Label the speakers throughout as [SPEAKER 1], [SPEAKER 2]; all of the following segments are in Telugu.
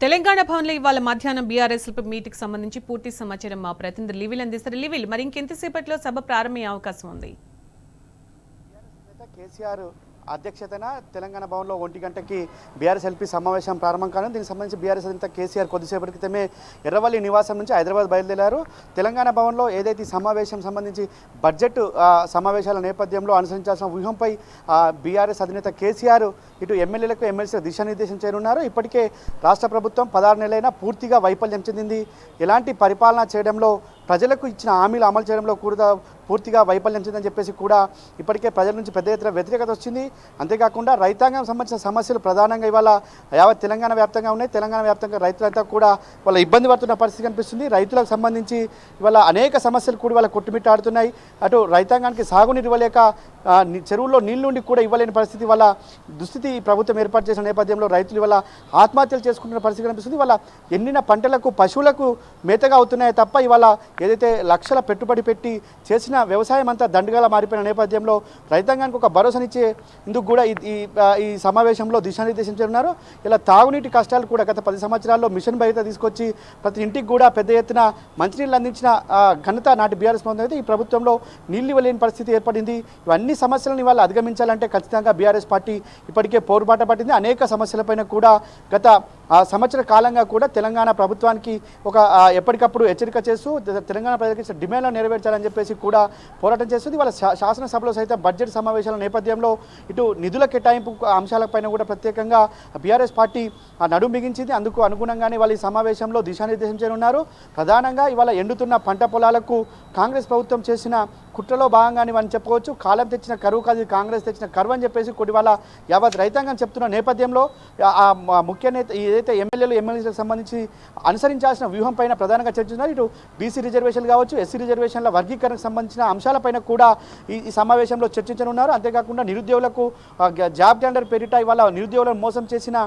[SPEAKER 1] తెలంగాణ భవన్లో ఇవాళ మధ్యాహ్నం బీఆర్ఎస్ మీటింగ్ సంబంధించి పూర్తి సమాచారం మా ప్రతినిధి లివిల్ అందిస్తారు. లివిల్, మరి ఇంకెంతసేపట్లో సభ ప్రారంభమయ్యే అవకాశం ఉంది?
[SPEAKER 2] కేసీఆర్ అధ్యక్షతన తెలంగాణ భవన్లో 1 గంటకి బీఆర్ఎస్ ఎల్పీ సమావేశం ప్రారంభం కానుంది. దీనికి సంబంధించి బీఆర్ఎస్ అధినేత కేసీఆర్ కొద్దిసేపటి క్రితమే ఎర్రవల్లి నివాసం నుంచి హైదరాబాద్ బయలుదేరారు. తెలంగాణ భవన్లో ఏదైతే సమావేశం సంబంధించి బడ్జెట్ సమావేశాల నేపథ్యంలో అనుసరించాల్సిన వ్యూహంపై బీఆర్ఎస్ అధినేత కేసీఆర్ ఇటు ఎమ్మెల్యేలకు ఎమ్మెల్సీలకు దిశానిర్దేశం చేయనున్నారు. ఇప్పటికే రాష్ట్ర ప్రభుత్వం 16 నెలలైనా పూర్తిగా వైఫల్యం చెందింది. ఎలాంటి పరిపాలన చేయడంలో, ప్రజలకు ఇచ్చిన హామీలు అమలు చేయడంలో కూడా పూర్తిగా వైఫల్యం చెందని చెప్పేసి కూడా ఇప్పటికే ప్రజల నుంచి పెద్ద ఎత్తున వ్యతిరేకత వచ్చింది. అంతేకాకుండా రైతాంగం సంబంధించిన సమస్యలు ప్రధానంగా ఇవాళ యావత్ తెలంగాణ వ్యాప్తంగా ఉన్నాయి. తెలంగాణ వ్యాప్తంగా రైతులంతా కూడా వాళ్ళ ఇబ్బంది పడుతున్న పరిస్థితి కనిపిస్తుంది. రైతులకు సంబంధించి ఇవాళ అనేక సమస్యలు కూడా వాళ్ళ కొట్టుమిట్టాడుతున్నాయి. అటు రైతాంగానికి సాగునీరు ఇవ్వలేక చెరువుల్లో నీళ్లు ఉండి కూడా ఇవ్వలేని పరిస్థితి వల్ల దుస్థితి ప్రభుత్వం ఏర్పాటు చేసిన నేపథ్యంలో రైతులు ఇవాళ ఆత్మహత్యలు చేసుకుంటున్న పరిస్థితి కనిపిస్తుంది. ఇవాళ ఎండిన పంటలకు పశువులకు మేతగా అవుతున్నాయి తప్ప ఇవాళ ఏదైతే లక్షల పెట్టుబడి పెట్టి చేసిన వ్యవసాయం అంతా దండగా మారిపోయిన నేపథ్యంలో రైతాంగానికి ఒక భరోసానిచ్చే ఇందుకు కూడా ఈ సమావేశంలో దిశానిర్దేశం చేస్తున్నారు. ఇలా తాగునీటి కష్టాలు కూడా గత 10 సంవత్సరాల్లో మిషన్ భగీరథ తీసుకొచ్చి ప్రతి ఇంటికి కూడా పెద్ద ఎత్తున మంచినీళ్ళు అందించిన ఘనత నాటి బీఆర్ఎస్ ప్రభుత్వం అయితే ఈ ప్రభుత్వంలో నీళ్లు ఇవ్వలేని పరిస్థితి ఏర్పడింది. ఇవన్నీ సమస్యలను వాళ్ళు అధిగమించాలంటే ఖచ్చితంగా బీఆర్ఎస్ పార్టీ ఇప్పటికే పోరుబాట పట్టింది. అనేక సమస్యలపైన కూడా గత సంవత్సర కాలంగా కూడా తెలంగాణ ప్రభుత్వానికి ఒక ఎప్పటికప్పుడు హెచ్చరిక చేస్తూ తెలంగాణ ప్రజలకు డిమాండ్లను నెరవేర్చాలని చెప్పేసి కూడా పోరాటం చేస్తుంది. వాళ్ళ శాసనసభలో సైతం బడ్జెట్ సమావేశాల నేపథ్యంలో ఇటు నిధుల కేటాయింపు అంశాలపైన కూడా ప్రత్యేకంగా బీఆర్ఎస్ పార్టీ నడుం బిగించింది. అందుకు అనుగుణంగానే వాళ్ళు ఈ సమావేశంలో దిశానిర్దేశం చేయనున్నారు. ప్రధానంగా ఇవాళ ఎండుతున్న పంట పొలాలకు కాంగ్రెస్ ప్రభుత్వం చేసిన కుట్రలో భాగంగానే అని చెప్పవచ్చు. కాలం తెచ్చిన కరువు కాదు, కాంగ్రెస్ తెచ్చిన కరువు అని చెప్పేసి కొన్ని వాళ్ళ యావత్ రైతాంగం చెప్తున్న నేపథ్యంలో ముఖ్య నేత ఏదైతే ఎమ్మెల్యేలు ఎమ్మెల్యేలకు సంబంధించి అనుసరించాల్సిన వ్యూహం పైన ప్రధానంగా చర్చిస్తున్నారు. ఇటు బీసీ రిజర్వేషన్లు కావచ్చు, ఎస్సీ రిజర్వేషన్ల వర్గీకరణకు సంబంధించిన అంశాలపైన కూడా ఈ సమావేశంలో చర్చించనున్నారు. అంతేకాకుండా నిరుద్యోగులకు జాబ్ టెండర్ పేరిట ఇవాళ నిరుద్యోగులను మోసం చేసిన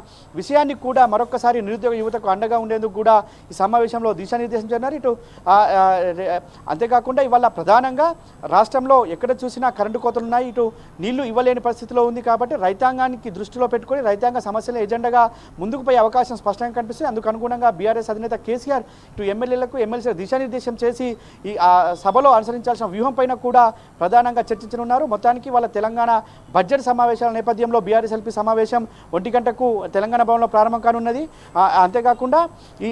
[SPEAKER 2] విషయాన్ని కూడా మరొకసారి నిరుద్యోగ యువతకు అండగా ఉండేందుకు కూడా ఈ సమావేశంలో దిశానిర్దేశం చేస్తున్నారు. ఇటు అంతేకాకుండా ఇవాళ ప్రధానంగా రాష్ట్రంలో ఎక్కడ చూసినా కరెంటు కోతలున్నాయి. ఇటు నీళ్లు ఇవ్వలేని పరిస్థితిలో ఉంది కాబట్టి రైతాంగానికి దృష్టిలో పెట్టుకొని రైతాంగ సమస్యల ఎజెండాగా ముందుకు పోయే అవకాశం స్పష్టంగా కనిపిస్తుంది. అందుకు అనుగుణంగా బీఆర్ఎస్ అధినేత కేసీఆర్ ఇటు ఎమ్మెల్యేలకు ఎమ్మెల్సీలకు దిశానిర్దేశం చేసి ఈ సభలో అనుసరించాల్సిన వ్యూహం పైన కూడా ప్రధానంగా చర్చించనున్నారు. మొత్తానికి వాళ్ళ తెలంగాణ బడ్జెట్ సమావేశాల నేపథ్యంలో బీఆర్ఎస్ ఎల్పీ సమావేశం 1 గంటకు తెలంగాణ భవన్లో ప్రారంభం కానున్నది. అంతేకాకుండా ఈ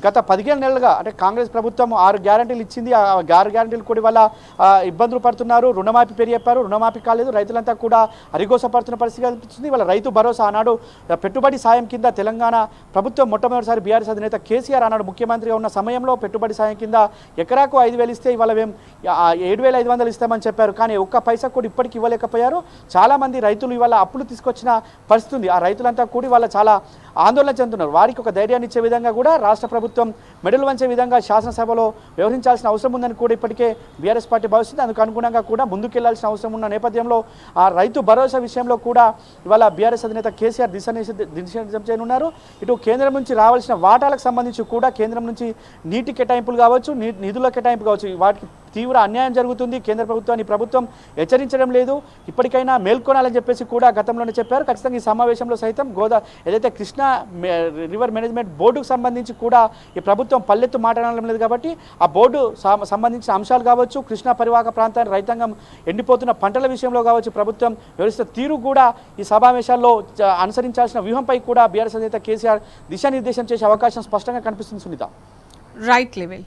[SPEAKER 2] గత 15 నెలలుగా అంటే కాంగ్రెస్ ప్రభుత్వం 6 గ్యారంటీలు ఇచ్చింది. ఆ 6 గ్యారంటీలు కూడా వల్ల ఇబ్బందులు పడుతున్నారు. రుణమాఫీ పేరు చెప్పారు, రుణమాఫీ కాలేదు. రైతులంతా కూడా అరిగోసపడుతున్న పరిస్థితి కనిపిస్తుంది. వాళ్ళ రైతు భరోసా ఆనాడు పెట్టుబడి సాయం కింద తెలంగాణ ప్రభుత్వం మొట్టమొదటిసారి బీఆర్ఎస్ అధినేత కేసీఆర్ ఆనాడు ముఖ్యమంత్రిగా ఉన్న సమయంలో పెట్టుబడి సాయం కింద ఎకరాకు 5,000 ఇస్తే ఇవాళ 7,500 ఇస్తామని చెప్పారు. కానీ ఒక్క పైసా కూడా ఇప్పటికి ఇవ్వలేకపోయారు. చాలామంది రైతులు ఇవాళ అప్పులు తీసుకొచ్చిన పరిస్థితి ఉంది. ఆ రైతులంతా కూడా వాళ్ళ చాలా ఆందోళన చెందుతున్నారు. వారికి ఒక ధైర్యాన్ని ఇచ్చే విధంగా కూడా రాష్ట్ర ప్రభుత్వం మెడలు వంచే విధంగా శాసనసభలో వ్యవహరించాల్సిన అవసరం ఉందని కూడా ఇప్పటికే బీఆర్ఎస్ పార్టీ భావిస్తుంది. అందుకు అనుగుణంగా కూడా ముందుకెళ్లాల్సిన అవసరం ఉన్న నేపథ్యంలో ఆ రైతు భరోసా విషయంలో కూడా ఇవాళ బీఆర్ఎస్ అధినేత కేసీఆర్ దిశానిర్దేశం చేయనున్నారు. ఇటు కేంద్రం నుంచి రావాల్సిన వాటాలకు సంబంధించి కూడా కేంద్రం నుంచి నీటి కేటాయింపులు కావచ్చు, నిధుల కేటాయింపు కావచ్చు, వాటికి తీవ్ర అన్యాయం జరుగుతుంది. కేంద్ర ప్రభుత్వాన్ని ప్రభుత్వం హెచ్చరించడం లేదు. ఇప్పటికైనా మేల్కొనాలని చెప్పేసి కూడా గతంలోనే చెప్పారు. ఖచ్చితంగా ఈ సమావేశంలో సైతం ఏదైతే కృష్ణా రివర్ మేనేజ్మెంట్ బోర్డుకు సంబంధించి కూడా ఈ ప్రభుత్వం పల్లెత్తు మాట్లాడడం లేదు కాబట్టి ఆ బోర్డు సంబంధించిన అంశాలు కావచ్చు, కృష్ణా పరివాహక ప్రాంతాన్ని రైతాంగం ఎండిపోతున్న పంటల విషయంలో కావచ్చు, ప్రభుత్వం వ్యవస్థ తీరు కూడా ఈ సమావేశాల్లో అనుసరించాల్సిన వ్యూహంపై కూడా బీఆర్ఎస్ అధినేత కేసీఆర్ దిశానిర్దేశం చేసే అవకాశం స్పష్టంగా కనిపిస్తుంది. Sunitha,
[SPEAKER 1] right level.